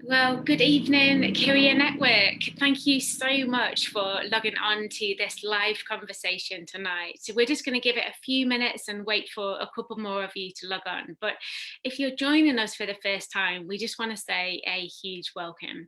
Well, good evening, Kyria Network. Thank you so much for logging on to this live conversation tonight. So we're just going to give it a few minutes and wait for a couple more of you to log on. But if you're joining us for the first time, we just want to say a huge welcome.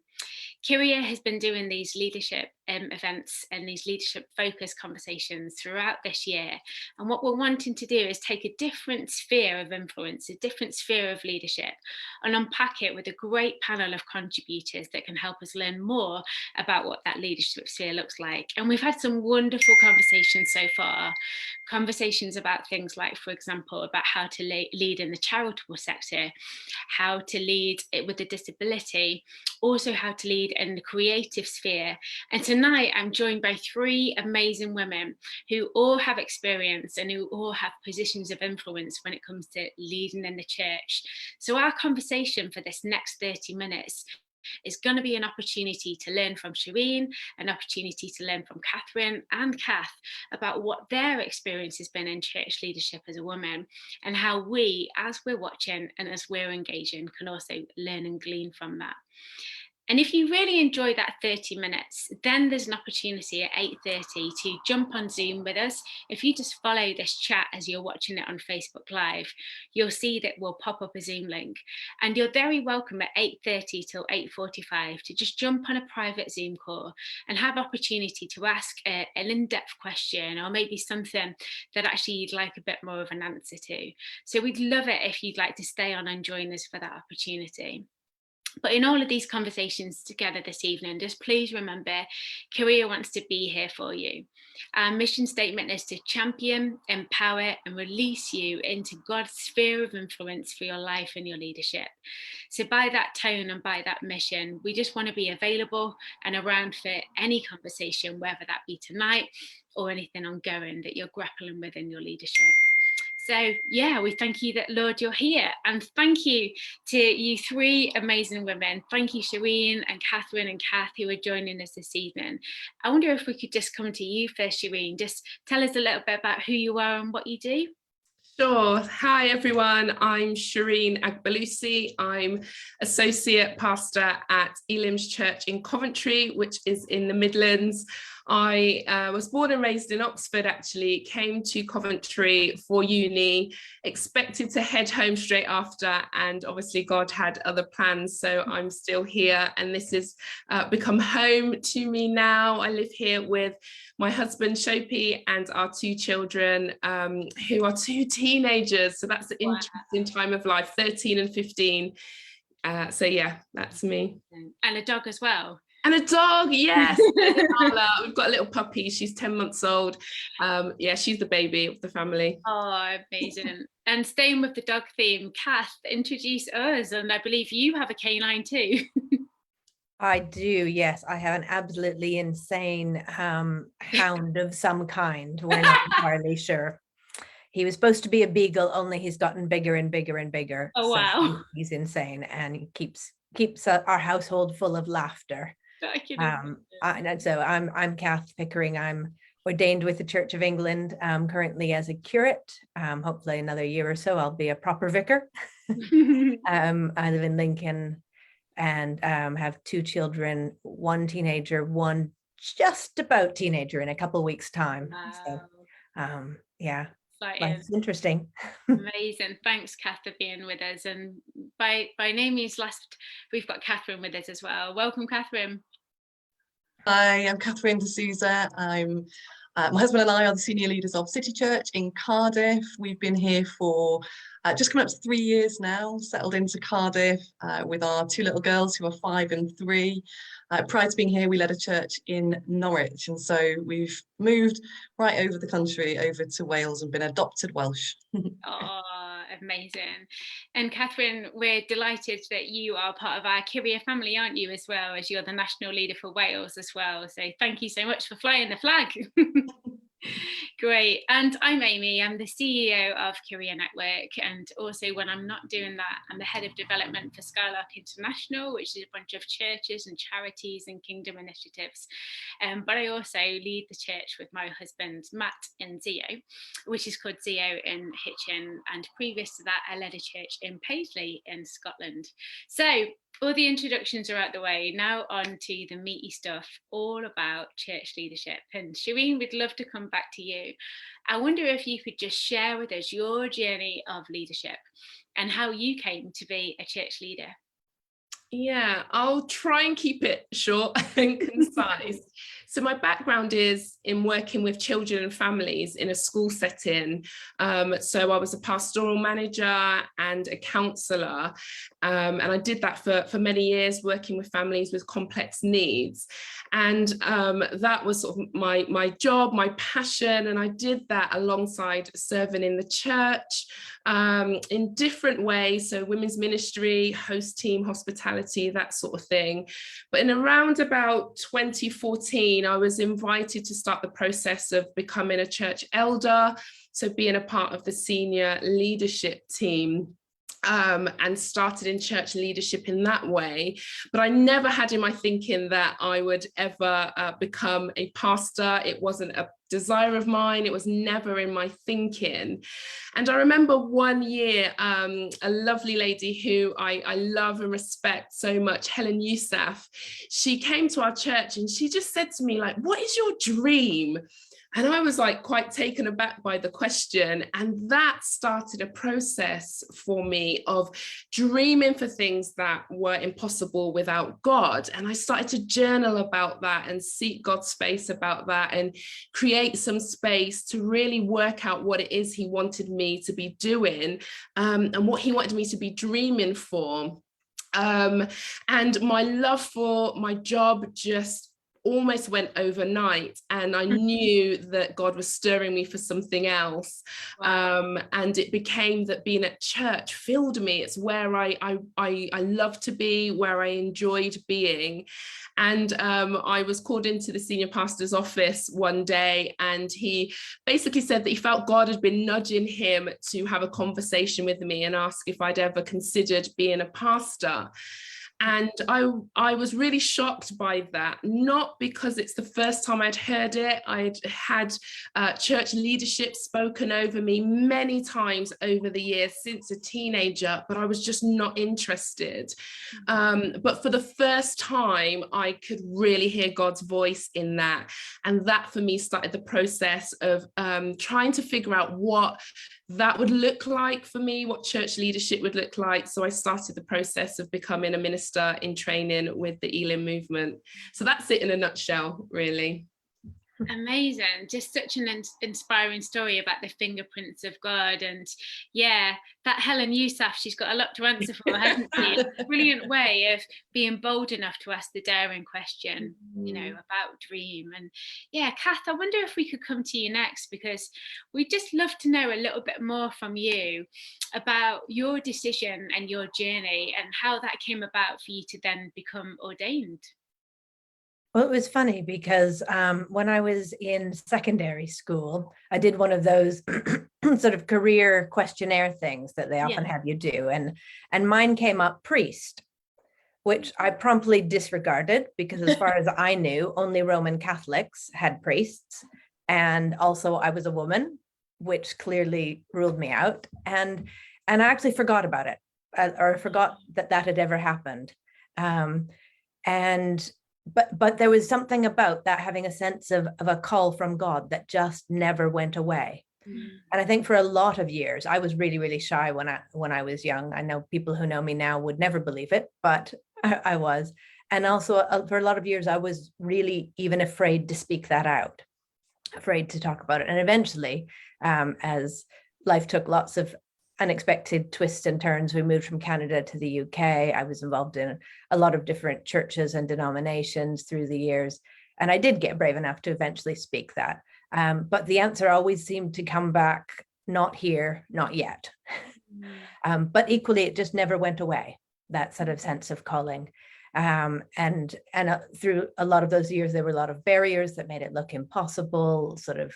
Kyria has been doing these leadership events and these leadership focused conversations throughout this year. And what we're wanting to do is take a different sphere of influence, a different sphere of leadership, and unpack it with a great panel of contributors that can help us learn more about what that leadership sphere looks like. And we've had some wonderful conversations so far. Conversations about things like, for example, about how to lead in the charitable sector, how to lead it with a disability, also how to lead in the creative sphere. And tonight I'm joined by three amazing women who all have experience and who all have positions of influence when it comes to leading in the church. So our conversation for this next 30 minutes is going to be an opportunity to learn from Shireen, an opportunity to learn from Catherine and Kath about what their experience has been in church leadership as a woman, and how we, as we're watching and as we're engaging, can also learn and glean from that. And if you really enjoy that 30 minutes, then there's an opportunity at 8:30 to jump on Zoom with us. If you just follow this chat as you're watching it on Facebook Live, you'll see that we'll pop up a Zoom link. And you're very welcome at 8:30 till 8:45 to just jump on a private Zoom call and have opportunity to ask an in-depth question, or maybe something that actually you'd like a bit more of an answer to. So we'd love it if you'd like to stay on and join us for that opportunity. But in all of these conversations together this evening, just please remember, Kyria wants to be here for you. Our mission statement is to champion, empower, and release you into God's sphere of influence for your life and your leadership. So by that tone and by that mission, we just want to be available and around for any conversation, whether that be tonight or anything ongoing that you're grappling with in your leadership. So yeah, we thank you that, Lord, you're here. And thank you to you three amazing women. Thank you, Shireen and Catherine and Kath, who are joining us this evening. I wonder if we could just come to you first, Shireen. Just tell us a little bit about who you are and what you do. Sure. Hi, everyone. I'm Shireen Agbalusi. I'm Associate Pastor at Elim's Church in Coventry, which is in the Midlands. I was born and raised in Oxford, actually, came to Coventry for uni, expected to head home straight after, and obviously God had other plans, so I'm still here, and this has become home to me now. I live here with my husband Shopi and our two children, who are two teenagers, so that's an interesting time of life, 13 and 15. So yeah, that's me. And a dog as well. And a dog, yes. We've got a little puppy. She's 10 months old. Yeah, she's the baby of the family. Oh, amazing. And staying with the dog theme, Kath, introduce us. And I believe you have a canine too. I do, yes. I have an absolutely insane hound of some kind. We're not entirely sure. He was supposed to be a beagle, only he's gotten bigger and bigger and bigger. Oh, wow. So he's insane, and he keeps our household full of laughter. And so I'm Kath Pickering. I'm ordained with the Church of England, currently as a curate. Hopefully another year or so I'll be a proper vicar. I live in Lincoln and have two children, one teenager, one just about teenager in a couple of weeks' time. Wow. So yeah, it's interesting. Amazing. Thanks, Kath, for being with us. And by no means last, we've got Catherine with us as well. Welcome, Catherine. Hi, I'm Catherine D'Souza. My husband and I are the senior leaders of City Church in Cardiff. We've been here for just coming up to 3 years now, settled into Cardiff with our two little girls who are 5 and 3. Prior to being here, we led a church in Norwich, and so we've moved right over the country, over to Wales, and been adopted Welsh. Oh, amazing. And Catherine, we're delighted that you are part of our Kyria family, aren't you, as well, as you're the national leader for Wales as well. So thank you so much for flying the flag. Great. And I'm Amy. I'm the CEO of Kyria Network. And also, when I'm not doing that, I'm the head of development for Skylark International, which is a bunch of churches and charities and kingdom initiatives. But I also lead the church with my husband, Matt, in Zio, which is called Zio in Hitchin. And previous to that, I led a church in Paisley in Scotland. So all the introductions are out the way. Now on to the meaty stuff, all about church leadership. And Shireen, we'd love to come back to you. I wonder if you could just share with us your journey of leadership and how you came to be a church leader. Yeah, I'll try and keep it short and concise. So my background is in working with children and families in a school setting. So I was a pastoral manager and a counsellor, and I did that for many years, working with families with complex needs. And that was sort of my job, my passion, and I did that alongside serving in the church in different ways, so women's ministry, host team, hospitality, that sort of thing. But in around about 2014, I was invited to start the process of becoming a church elder, so being a part of the senior leadership team. And started in church leadership in that way. But I never had in my thinking that I would ever become a pastor. It wasn't a desire of mine. It was never in my thinking. And I remember one year, a lovely lady who I love and respect so much, Helen Yousaf, she came to our church and she just said to me, like, what is your dream? And I was like quite taken aback by the question. And that started a process for me of dreaming for things that were impossible without God. And I started to journal about that and seek God's space about that and create some space to really work out what it is he wanted me to be doing, and what he wanted me to be dreaming for. And my love for my job just almost went overnight, and I knew that God was stirring me for something else. Wow. And it became that being at church filled me. It's where I love to be, where I enjoyed being. And I was called into the senior pastor's office one day, and he basically said that he felt God had been nudging him to have a conversation with me and ask if I'd ever considered being a pastor. And I was really shocked by that, not because it's the first time I'd heard it. I'd had church leadership spoken over me many times over the years since a teenager, but I was just not interested. But for the first time, I could really hear God's voice in that. And that for me started the process of trying to figure out what that would look like for me, what church leadership would look like. So I started the process of becoming a minister in training with the Elim movement. So that's it in a nutshell, really. Amazing. Just such an inspiring story about the fingerprints of God. And yeah, that Helen Yousaf, she's got a lot to answer for, hasn't she? A brilliant way of being bold enough to ask the daring question, you know, about dream. And yeah, Kath, I wonder if we could come to you next, because we'd just love to know a little bit more from you about your decision and your journey and how that came about for you to then become ordained. Well, it was funny because when I was in secondary school, I did one of those sort of career questionnaire things that they often have you do. And mine came up priest, which I promptly disregarded because as far as I knew, only Roman Catholics had priests. And also I was a woman, which clearly ruled me out. And I actually forgot about it, or forgot that had ever happened. But there was something about that, having a sense of a call from God that just never went away. And I think for a lot of years, I was really, really shy when I was young. I know people who know me now would never believe it, but I was. And also for a lot of years, I was really even afraid to speak that out, afraid to talk about it. And eventually, as life took lots of unexpected twists and turns, we moved from Canada to the UK. I was involved in a lot of different churches and denominations through the years. And I did get brave enough to eventually speak that. But the answer always seemed to come back, not here, not yet. But equally, it just never went away, that sort of sense of calling. Through a lot of those years, there were a lot of barriers that made it look impossible, sort of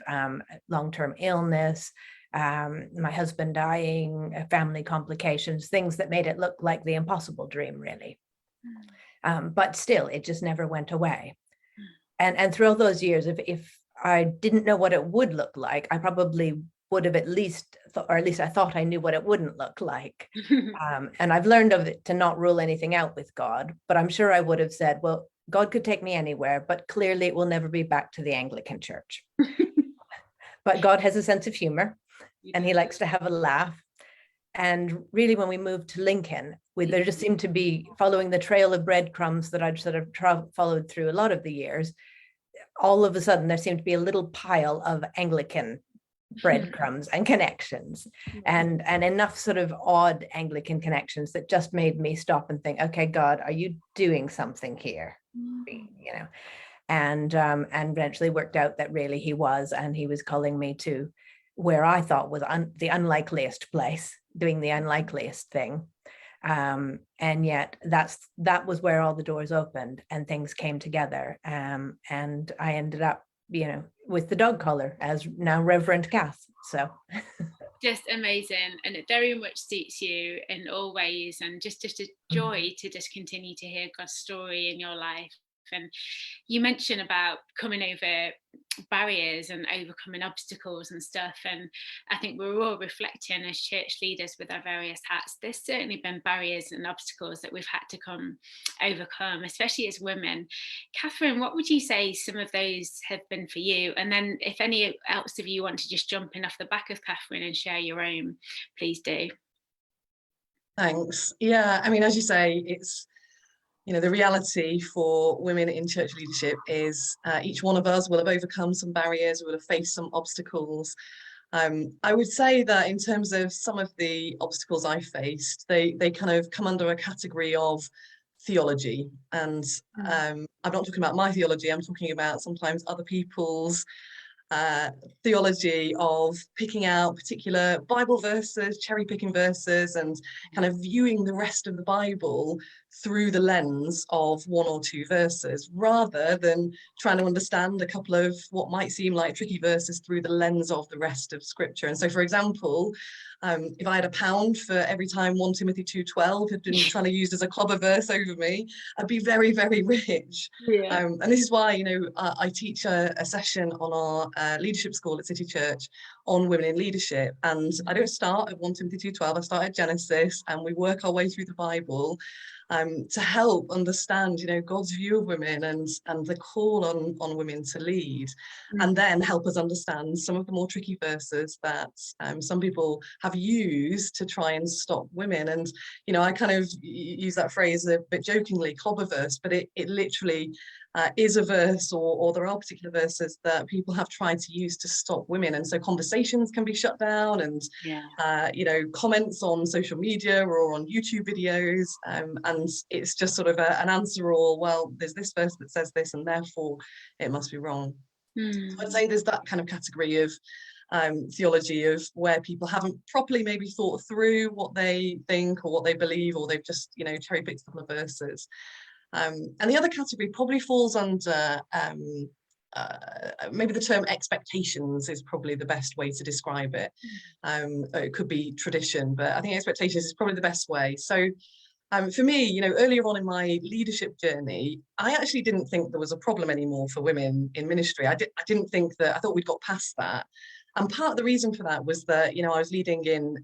long-term illness, my husband dying, family complications, things that made it look like the impossible dream, really. But still, it just never went away. And through all those years, if I didn't know what it would look like, I probably would have at least I thought I knew what it wouldn't look like. And I've learned of it to not rule anything out with God, but I'm sure I would have said, well, God could take me anywhere, but clearly it will never be back to the Anglican Church. But God has a sense of humor, and he likes to have a laugh. And really, when we moved to Lincoln, there just seemed to be, following the trail of breadcrumbs that I'd sort of followed through a lot of the years, all of a sudden there seemed to be a little pile of Anglican breadcrumbs and connections, and enough sort of odd Anglican connections that just made me stop and think, okay, God, are you doing something here? You know, and eventually worked out that really he was, and he was calling me to where I thought was the unlikeliest place, doing the unlikeliest thing. And yet that was where all the doors opened and things came together. And I ended up, you know, with the dog collar as now Reverend Kath. So just amazing, and it very much suits you in all ways, and just a joy to just continue to hear God's story in your life. And you mentioned about coming over barriers and overcoming obstacles and stuff, and I think we're all reflecting as church leaders with our various hats. There's certainly been barriers and obstacles that we've had to overcome, especially as women. Catherine, what would you say some of those have been for you? And then if any else of you want to just jump in off the back of Catherine and share your own, please do. Thanks. Yeah, I mean, as you say, it's, you know, the reality for women in church leadership is each one of us will have overcome some barriers, will have faced some obstacles. I would say that in terms of some of the obstacles I faced, they kind of come under a category of theology. And I'm not talking about my theology, I'm talking about sometimes other people's theology of picking out particular Bible verses, cherry picking verses, and kind of viewing the rest of the Bible through the lens of one or two verses, rather than trying to understand a couple of what might seem like tricky verses through the lens of the rest of Scripture. And so, for example, if I had a pound for every time 1 Timothy 2:12 had been trying to use as a clobber verse over me, I'd be very, very rich. Yeah. And this is why, you know, I teach a session on our leadership school at City Church on women in leadership. And I don't start at 1 Timothy 2:12, I start at Genesis, and we work our way through the Bible to help understand, you know, God's view of women and the call on women to lead, and then help us understand some of the more tricky verses that some people have used to try and stop women. And, you know, I kind of use that phrase a bit jokingly, clobber verse, but it literally is a verse, or there are particular verses that people have tried to use to stop women. And so conversations can be shut down, and you know, comments on social media or on YouTube videos, and it's just sort of an answer all, well, there's this verse that says this and therefore it must be wrong. So I'd say there's that kind of category of theology of where people haven't properly maybe thought through what they think or what they believe, or they've just, you know, cherry picked a couple of verses. And the other category probably falls under maybe the term expectations is probably the best way to describe it. It could be tradition, but I think expectations is probably the best way. So for me, you know, earlier on in my leadership journey, I actually didn't think there was a problem anymore for women in ministry. I didn't think that, I thought we'd got past that. And part of the reason for that was that, you know, I was leading in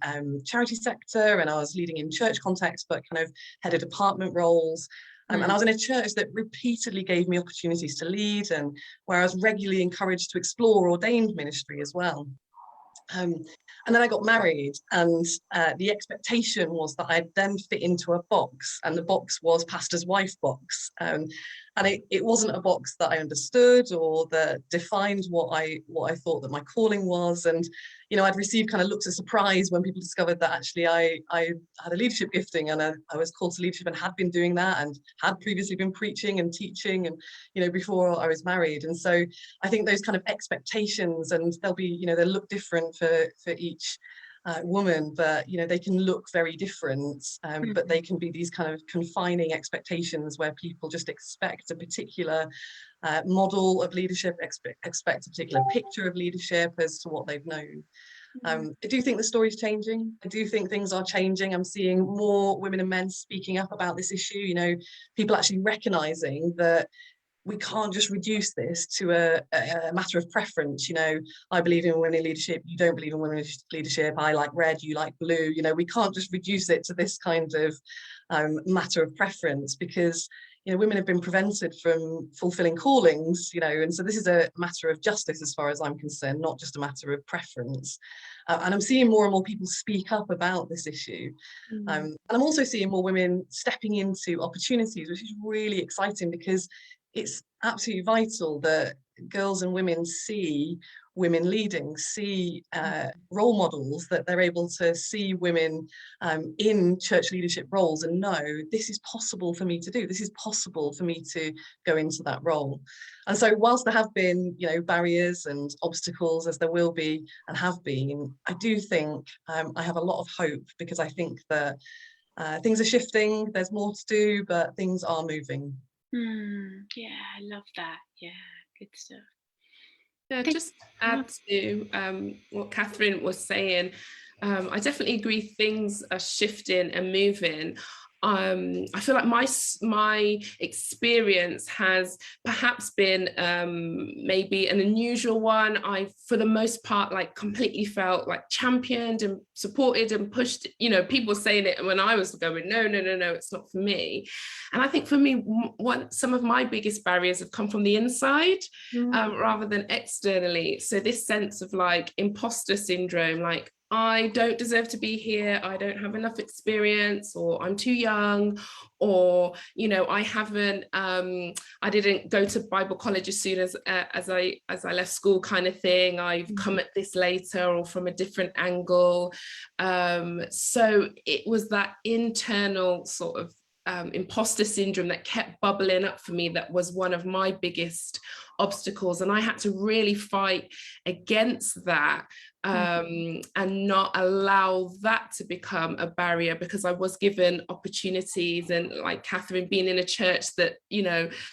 charity sector, and I was leading in church context, but kind of head of department roles. And I was in a church that repeatedly gave me opportunities to lead, and where I was regularly encouraged to explore ordained ministry as well. And then I got married, and the expectation was that I'd then fit into a box, and the box was pastor's wife box. And it wasn't a box that I understood or that defined what I thought that my calling was. And, you know, I'd received kind of looks of surprise when people discovered that actually I had a leadership gifting, and I was called to leadership and had been doing that, and had previously been preaching and teaching, and, you know, before I was married. And so I think those kind of expectations, and they'll be, you know, they'll look different for each woman, but they can look very different, but they can be these kind of confining expectations where people just expect a particular model of leadership, expect a particular picture of leadership as to what they've known. I do think the story's changing. I do think things are changing. I'm seeing more women and men speaking up about this issue, people actually recognizing that we can't just reduce this to a matter of preference. I believe in women in leadership, you don't believe in women in leadership, I like red, you like blue. We can't just reduce it to this kind of matter of preference, because women have been prevented from fulfilling callings, and so this is a matter of justice as far as I'm concerned, not just a matter of preference. And I'm seeing more and more people speak up about this issue. And I'm also seeing more women stepping into opportunities, which is really exciting, because it's absolutely vital that girls and women see women leading, see role models, that they're able to see women in church leadership roles and know this is possible for me to do, this is possible for me to go into that role. And so whilst there have been barriers and obstacles, as there will be and have been, I do think I have a lot of hope, because I think that things are shifting, there's more to do, but things are moving. Yeah, I love that. Yeah, good stuff. Yeah, just to add to what Catherine was saying, I definitely agree things are shifting and moving. I feel like my experience has perhaps been maybe an unusual one. I, for the most part, completely felt championed and supported and pushed. People saying it when I was going, no, it's not for me. And I think for me, some of my biggest barriers have come from the inside rather than externally. So this sense of imposter syndrome, I don't deserve to be here, I don't have enough experience, or I'm too young, or I haven't I didn't go to Bible college as soon as I left school, kind of thing. I've come at this later or from a different angle. So it was that internal sort of imposter syndrome that kept bubbling up for me, that was one of my biggest obstacles, and I had to really fight against that and not allow that to become a barrier, because I was given opportunities, and like Catherine, being in a church that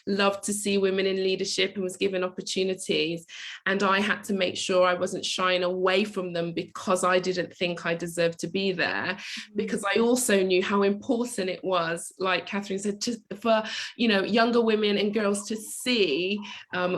loved to see women in leadership and was given opportunities, and I had to make sure I wasn't shying away from them because I didn't think I deserved to be there, because I also knew how important it was, like Catherine said, for younger women and girls to see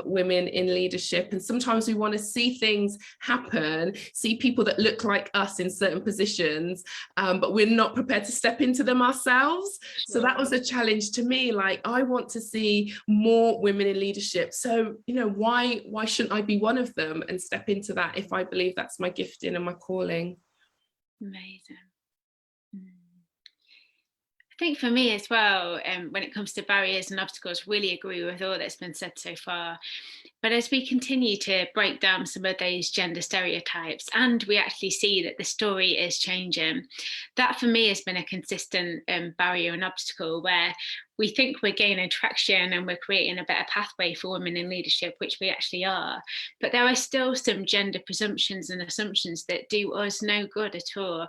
women in leadership. And sometimes we want to see things happen, see people that look like us in certain positions, but we're not prepared to step into them ourselves. Sure. So that was a challenge to me. I want to see more women in leadership. So, why shouldn't I be one of them and step into that if I believe that's my gifting and my calling? Amazing. I think for me as well, when it comes to barriers and obstacles, really agree with all that's been said so far. But as we continue to break down some of those gender stereotypes, and we actually see that the story is changing, that for me has been a consistent barrier and obstacle, where we think we're gaining traction and we're creating a better pathway for women in leadership, which we actually are. But there are still some gender presumptions and assumptions that do us no good at all.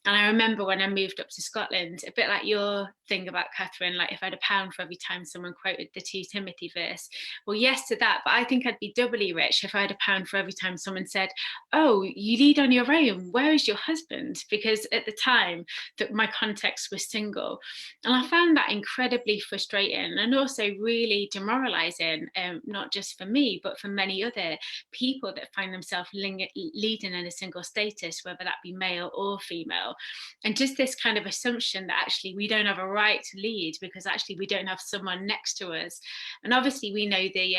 And I remember when I moved up to Scotland, a bit like your thing about Catherine, if I had £1 for every time someone quoted the 2 Timothy verse. Well, yes to that, but I think I'd be doubly rich if I had £1 for every time someone said, oh, you lead on your own, where is your husband? Because at the time that my context was single. And I found that incredibly frustrating and also really demoralizing, not just for me, but for many other people that find themselves leading in a single status, whether that be male or female. And just this kind of assumption that actually we don't have a right to lead because actually we don't have someone next to us. And obviously we know the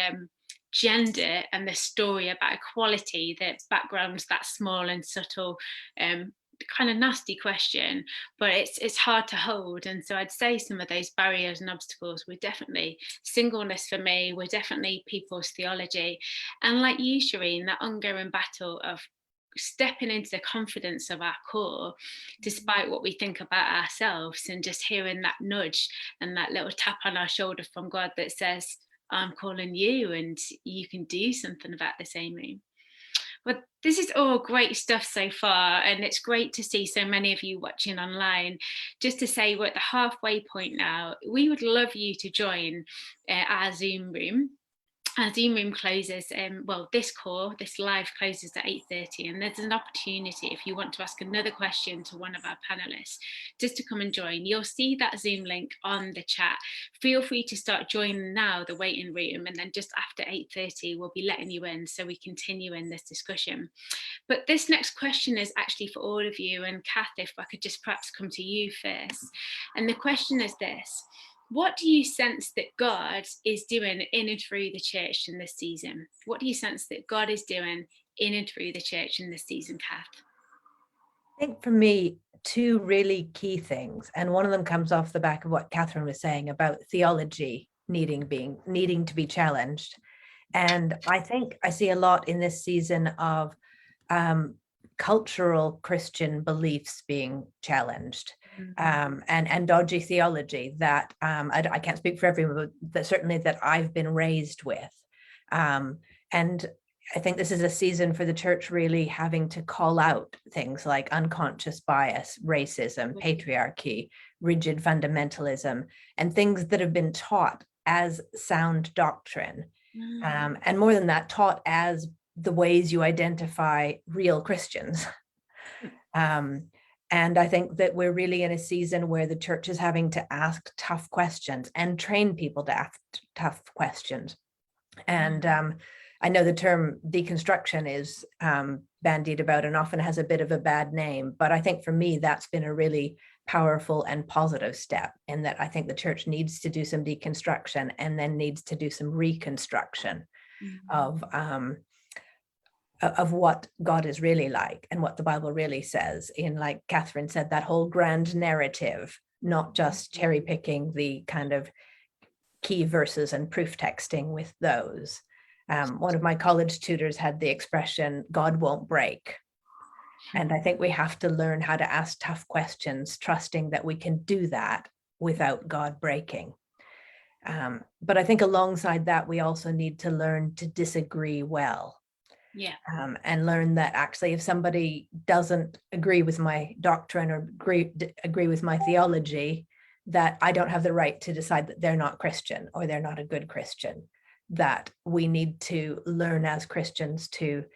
gender and the story about equality, that background's that small and subtle, kind of nasty question, but it's hard to hold. And so I'd say some of those barriers and obstacles were definitely singleness for me, were definitely people's theology, and like you, Shireen, that ongoing battle of stepping into the confidence of our core despite what we think about ourselves, and just hearing that nudge and that little tap on our shoulder from God that says, I'm calling you and you can do something about this, Amy. Well, this is all great stuff so far, and it's great to see so many of you watching online. Just to say, we're at the halfway point now. We would love you to join our Zoom room. Our Zoom room closes, this live closes at 8:30, and there's an opportunity if you want to ask another question to one of our panelists, just to come and join. You'll see that Zoom link on the chat. Feel free to start joining now, the waiting room, and then just after 8:30, we'll be letting you in so we continue in this discussion. But this next question is actually for all of you, and Kath, if I could just perhaps come to you first. And the question is this: what do you sense that God is doing in and through the church in this season? What do you sense that God is doing in and through the church in this season, Kath? I think for me, two really key things, and one of them comes off the back of what Catherine was saying about theology needing to be challenged. And I think I see a lot in this season of cultural Christian beliefs being challenged. And dodgy theology that I can't speak for everyone, but certainly that I've been raised with. And I think this is a season for the church really having to call out things like unconscious bias, racism, patriarchy, rigid fundamentalism, and things that have been taught as sound doctrine. And more than that, taught as the ways you identify real Christians. And I think that we're really in a season where the church is having to ask tough questions and train people to ask tough questions. And I know the term deconstruction is bandied about and often has a bit of a bad name, but I think for me, that's been a really powerful and positive step, in that I think the church needs to do some deconstruction and then needs to do some reconstruction of what God is really like and what the Bible really says, in, like Catherine said, that whole grand narrative, not just cherry picking the kind of key verses and proof texting with those. One of my college tutors had the expression, God won't break. And I think we have to learn how to ask tough questions, trusting that we can do that without God breaking. But I think alongside that, we also need to learn to disagree well. And learn that actually if somebody doesn't agree with my doctrine or agree with my theology, that I don't have the right to decide that they're not Christian or they're not a good Christian, that we need to learn as Christians to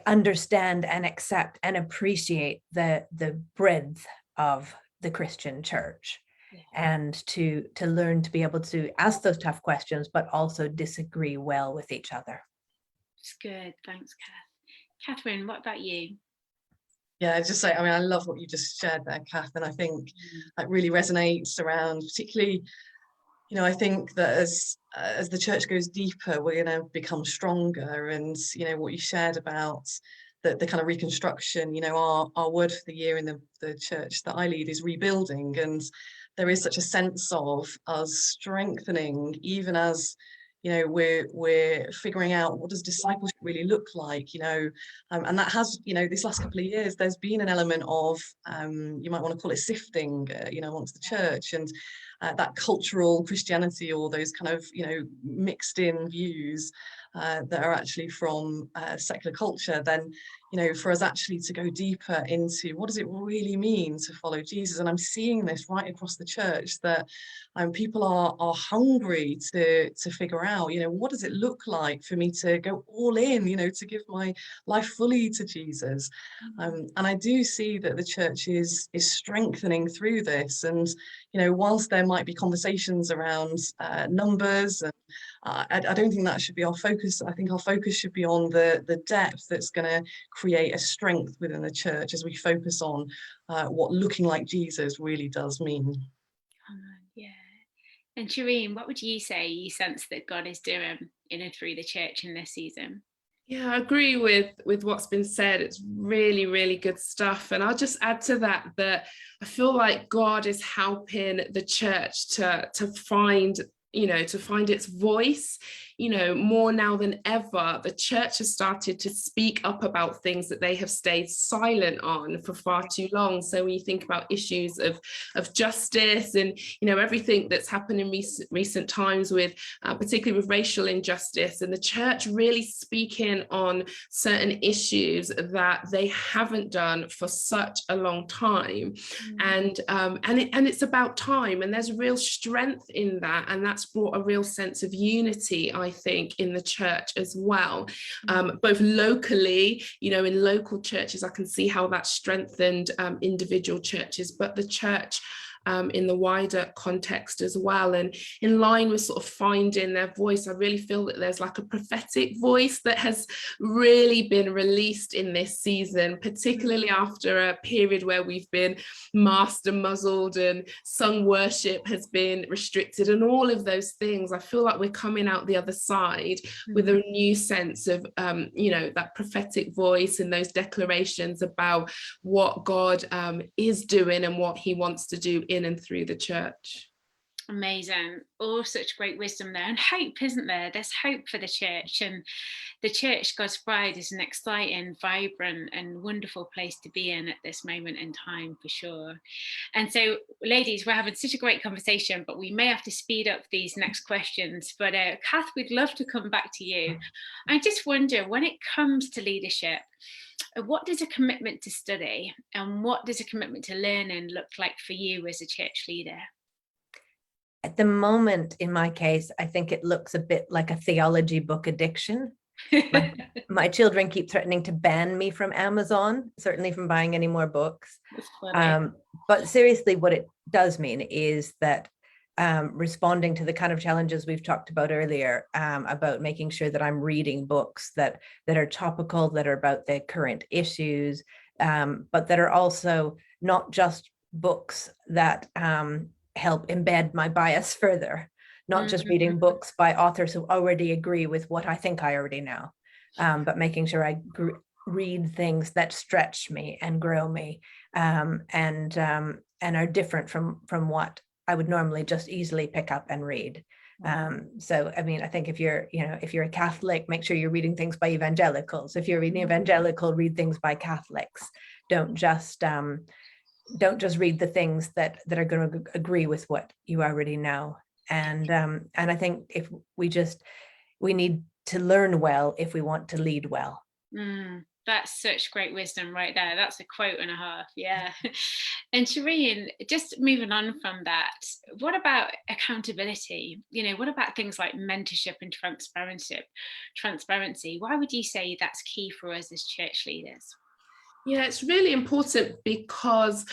understand and accept and appreciate the breadth of the Christian church. And to learn to be able to ask those tough questions, but also disagree well with each other. It's good. Thanks, Kath. Catherine, what about you? Yeah, just say, I mean, I love what you just shared there, Kath, and I think that really resonates around, particularly, you know, I think that as the church goes deeper, we're going to become stronger. And, you know, what you shared about the kind of reconstruction, you know, our word for the year in the church that I lead is rebuilding. And there is such a sense of us strengthening, even as, you know, we're figuring out what does discipleship really look like, you know, and that has, you know, this last couple of years, there's been an element of, you might want to call it sifting, you know, amongst the church, and that cultural Christianity, or those kind of, you know, mixed in views that are actually from secular culture, then, you know, for us actually to go deeper into what does it really mean to follow Jesus. And I'm seeing this right across the church, that people are hungry to figure out, you know, what does it look like for me to go all in, you know, to give my life fully to Jesus. And I do see that the church is strengthening through this. And, you know, whilst there might be conversations around numbers, and I don't think that should be our focus. I think our focus should be on the depth that's going to create a strength within the church as we focus on what looking like Jesus really does mean. Yeah. And Shireen, what would you say you sense that God is doing in and through the church in this season? Yeah, I agree with what's been said. It's really, really good stuff. And I'll just add to that I feel like God is helping the church to find, to find its voice. More now than ever, the church has started to speak up about things that they have stayed silent on for far too long. So when you think about issues of justice and, everything that's happened in recent times with, particularly with racial injustice, and the church really speaking on certain issues that they haven't done for such a long time. And it's about time, and there's real strength in that, and that's brought a real sense of unity, I think, in the church as well, both locally, in local churches. I can see how that strengthened individual churches, but the church in the wider context as well. And in line with sort of finding their voice, I really feel that there's like a prophetic voice that has really been released in this season, particularly after a period where we've been masked and muzzled and sung worship has been restricted and all of those things. I feel like we're coming out the other side with a new sense of, that prophetic voice and those declarations about what God is doing and what he wants to do in and through the church. Amazing. All such great wisdom there, and hope, isn't there? There's hope for the church, and the church, God's bride, is an exciting, vibrant and wonderful place to be in at this moment in time, for sure. And so, ladies, we're having such a great conversation, but we may have to speed up these next questions. But Kath, we'd love to come back to you. I just wonder, when it comes to leadership, what does a commitment to study and what does a commitment to learning look like for you as a church leader? At the moment, in my case, I think it looks a bit like a theology book addiction. My children keep threatening to ban me from Amazon, certainly from buying any more books. But seriously, what it does mean is that responding to the kind of challenges we've talked about earlier, about making sure that I'm reading books that are topical, that are about the current issues, but that are also not just books that help embed my bias further, not just reading books by authors who already agree with what I think I already know, but making sure I read things that stretch me and grow me, and are different from what I would normally just easily pick up and read. So, I mean, I think if you're a Catholic, make sure you're reading things by evangelicals. If you're reading evangelical, read things by Catholics. Don't just read the things that are going to agree with what you already know. And I think if we need to learn well if we want to lead well. That's such great wisdom right there. That's a quote and a half. Yeah. And Shireen, just moving on from that, what about accountability? What about things like mentorship and transparency? Why would you say that's key for us as church leaders? Yeah, it's really important because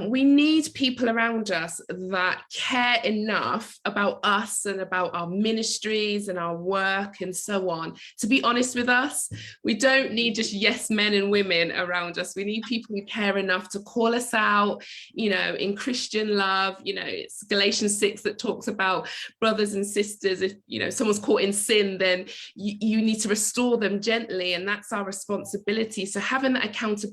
we need people around us that care enough about us and about our ministries and our work and so on to be honest with us. We don't need just yes men and women around us. We need people who care enough to call us out, in Christian love. It's Galatians 6 that talks about brothers and sisters. If someone's caught in sin, then you need to restore them gently, and that's our responsibility. So having that accountability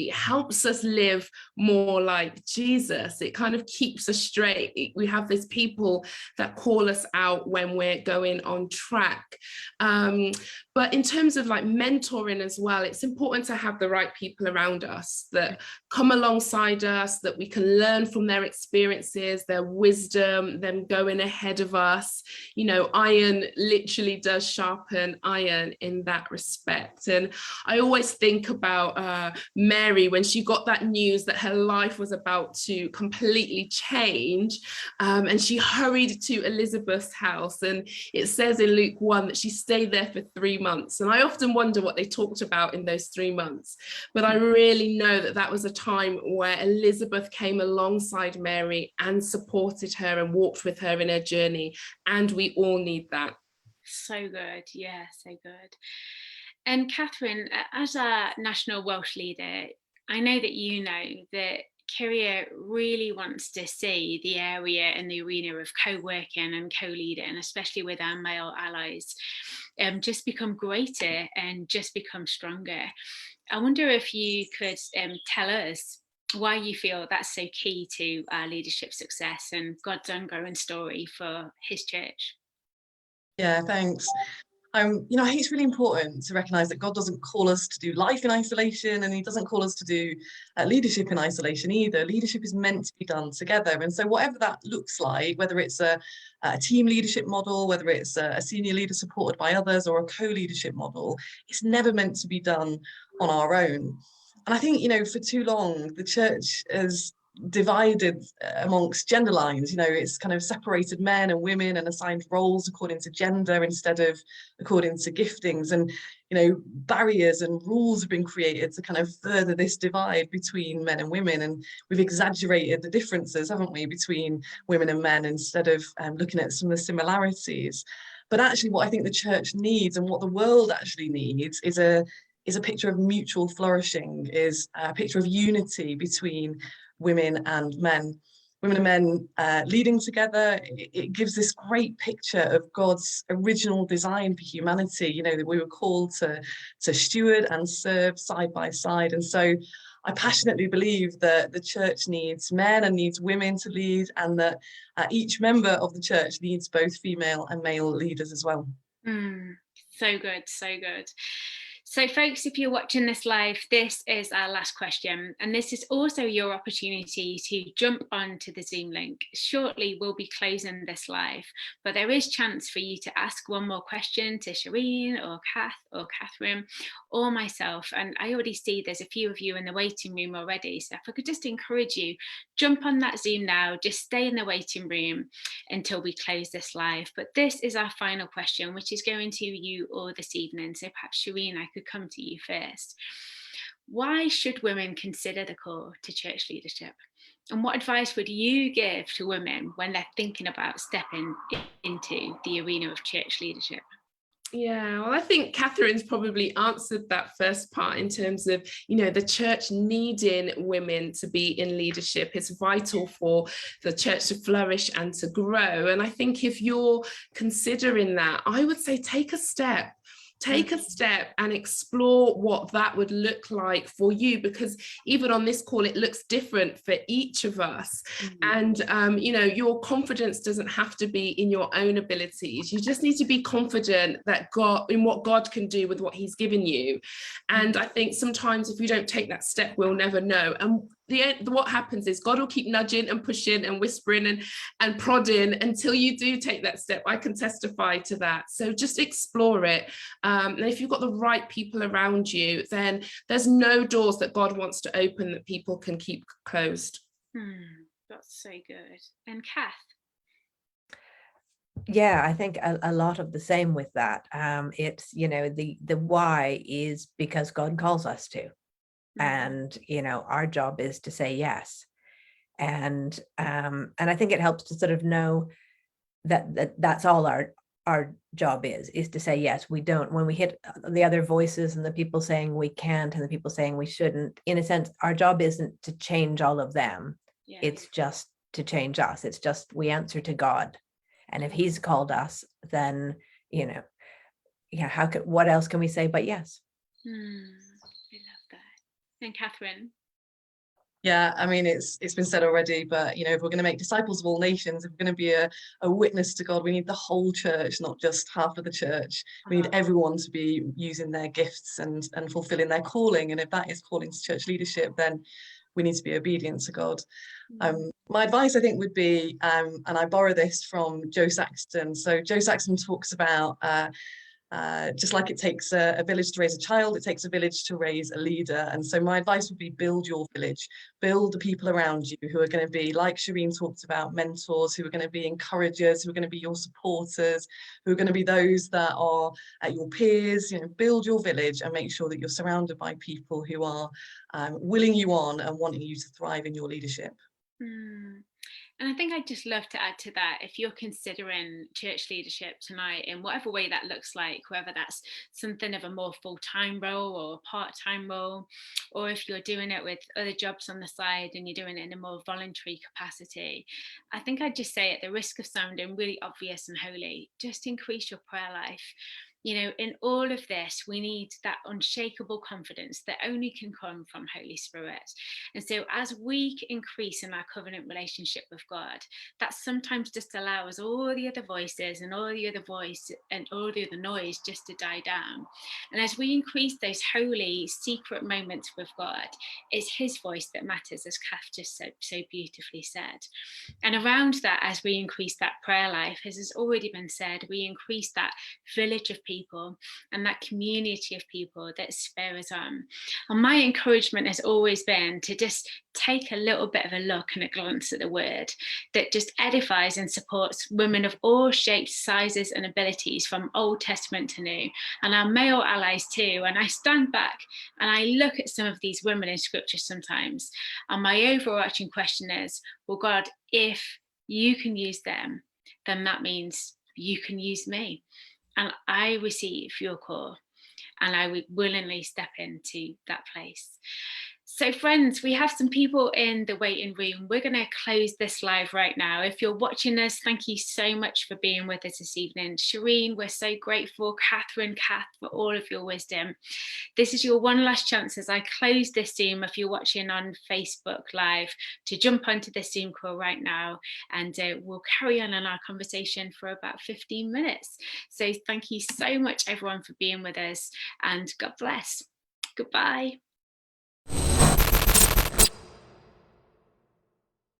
helps us live more like Jesus. It kind of keeps us straight. We have these people that call us out when we're going on track. But in terms of like mentoring as well, it's important to have the right people around us that come alongside us, that we can learn from their experiences, their wisdom, them going ahead of us. Iron literally does sharpen iron in that respect. And I always think about Mary when she got that news that her life was about to completely change, and she hurried to Elizabeth's house, and it says in Luke 1 that she stayed there for 3 months. And I often wonder what they talked about in those 3 months, but I really know that was a time where Elizabeth came alongside Mary and supported her and walked with her in her journey, and we all need that. So good. Yeah, so good. And Catherine, as a national Welsh leader, I know that that Kyria really wants to see the area and the arena of co-working and co-leading, especially with our male allies, just become greater and just become stronger. I wonder if you could tell us why you feel that's so key to leadership success and God's ongoing story for his church. Yeah, thanks. I think it's really important to recognize that God doesn't call us to do life in isolation, and he doesn't call us to do leadership in isolation either. Leadership is meant to be done together. And so whatever that looks like, whether it's a team leadership model, whether it's a senior leader supported by others, or a co-leadership model, it's never meant to be done on our own. And I think, for too long, the church has divided amongst gender lines. It's kind of separated men and women and assigned roles according to gender instead of according to giftings. And barriers and rules have been created to kind of further this divide between men and women, and we've exaggerated the differences, haven't we, between women and men, instead of looking at some of the similarities. But actually what I think the church needs, and what the world actually needs, is a picture of mutual flourishing, is a picture of unity between women and men. Women and men leading together. It gives this great picture of God's original design for humanity, that we were called to steward and serve side by side. And so I passionately believe that the church needs men and needs women to lead, and that each member of the church needs both female and male leaders as well. So good, so good. So folks, if you're watching this live, this is our last question, and this is also your opportunity to jump onto the Zoom link. Shortly we'll be closing this live, but there is chance for you to ask one more question to Shireen or Kath or Catherine or myself, and I already see there's a few of you in the waiting room already, so if I could just encourage you, jump on that Zoom now, just stay in the waiting room until we close this live. But this is our final question, which is going to you all this evening, so perhaps Shireen, I could come to you first. Why should women consider the call to church leadership? And what advice would you give to women when they're thinking about stepping into the arena of church leadership? Yeah, well, I think Catherine's probably answered that first part in terms of, the church needing women to be in leadership is vital for the church to flourish and to grow. And I think if you're considering that, I would say take a step and explore what that would look like for you, because even on this call, it looks different for each of us. And, your confidence doesn't have to be in your own abilities. You just need to be confident that in what God can do with what he's given you. And I think sometimes if you don't take that step, we'll never know. And what happens is God will keep nudging and pushing and whispering and prodding until you do take that step. I can testify to that. So just explore it. And if you've got the right people around you, then there's no doors that God wants to open that people can keep closed. That's so good. And Kath? Yeah, I think a lot of the same with that. It's, the why is because God calls us to. And, our job is to say yes. And I think it helps to sort of know that's all our job is to say yes. We don't, when we hit the other voices and the people saying we can't and the people saying we shouldn't, in a sense, our job isn't to change all of them. Yeah. It's just to change us. It's just we answer to God. And if he's called us, then, what else can we say but yes? I love that. And Catherine? Yeah, I mean, it's been said already, but, if we're going to make disciples of all nations, if we're going to be a witness to God, we need the whole church, not just half of the church. We need everyone to be using their gifts and fulfilling their calling. And if that is calling to church leadership, then we need to be obedient to God. My advice, I think, would be, and I borrow this from Joe Saxton. So Joe Saxton talks about just like it takes a village to raise a child, it takes a village to raise a leader. And so my advice would be build your village, build the people around you who are going to be, like Shireen talked about, mentors, who are going to be encouragers, who are going to be your supporters, who are going to be those that are your peers. Build your village and make sure that you're surrounded by people who are willing you on and wanting you to thrive in your leadership. And I think I'd just love to add to that, if you're considering church leadership tonight in whatever way that looks like, whether that's something of a more full-time role or a part-time role, or if you're doing it with other jobs on the side and you're doing it in a more voluntary capacity, I think I'd just say, at the risk of sounding really obvious and holy, just increase your prayer life. You know, in all of this, we need that unshakable confidence that only can come from Holy Spirit. And so as we increase in our covenant relationship with God, that sometimes just allows all the other voices and all the other voice and all the other noise just to die down. And as we increase those holy secret moments with God, it's his voice that matters, as Kath just so beautifully said. And around that, as we increase that prayer life, as has already been said, we increase that village of people and that community of people that spur us on. And my encouragement has always been to just take a little bit of a look and a glance at the word that just edifies and supports women of all shapes, sizes and abilities, from Old Testament to New, and our male allies too. And I stand back and I look at some of these women in scripture sometimes, and my overarching question is, well, God, if you can use them, then that means you can use me. And I receive your call, and I would willingly step into that place. So friends, we have some people in the waiting room. We're going to close this live right now. If you're watching us, thank you so much for being with us this evening. Shireen, we're so grateful. Catherine, Kath, for all of your wisdom. This is your one last chance as I close this Zoom, if you're watching on Facebook Live, to jump onto this Zoom call right now, and we'll carry on in our conversation for about 15 minutes. So thank you so much, everyone, for being with us, and God bless. Goodbye.